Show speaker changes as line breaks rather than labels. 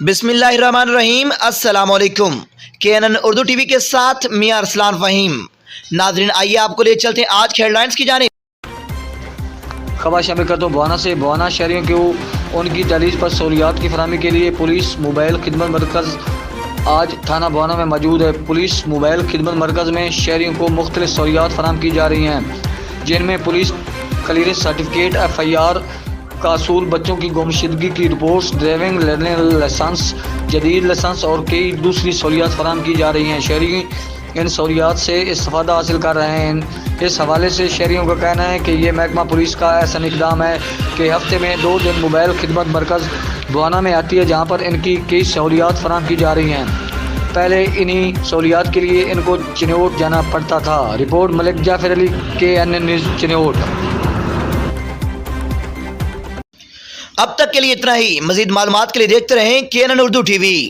بسم اللہ الرحمن الرحیم۔ السلام علیکم۔ KNN اردو ٹی وی کے ساتھ میاں ارسلان فہیم۔ ناظرین آئیے آپ کو لے چلتے ہیں آج کے ہیڈ لائنز کی جانب۔
خبر شامل کرتا ہوں بھوآنہ سے۔ بھوآنہ شہریوں کو ان کی دہلیز پر سہولیات کی فراہمی کے لیے پولیس موبائل خدمت مرکز آج تھانہ بھوآنہ میں موجود ہے۔ پولیس موبائل خدمت مرکز میں شہریوں کو مختلف سہولیات فراہم کی جا رہی ہیں، جن میں پولیس کلیئرنس سرٹیفکیٹ، FIR کا اصول، بچوں کی گمشدگی کی رپورٹس، ڈرائیونگ لرننگ لائسنس، جدید لائسنس اور کئی دوسری سہولیات فراہم کی جا رہی ہیں۔ شہری ان سہولیات سے استفادہ حاصل کر رہے ہیں۔ اس حوالے سے شہریوں کا کہنا ہے کہ یہ محکمہ پولیس کا ایسا اقدام ہے کہ ہفتے میں 2 دن موبائل خدمت مرکز بھوآنہ میں آتی ہے، جہاں پر ان کی کئی سہولیات فراہم کی جا رہی ہیں۔ پہلے انہی سہولیات کے لیے ان کو چنوٹ جانا پڑتا تھا۔ رپورٹ ملک جعفر علی، KNN نیوز چنوٹ۔
اب تک کے لیے اتنا ہی۔ مزید معلومات کے لیے دیکھتے رہیں KNN اردو ٹی وی۔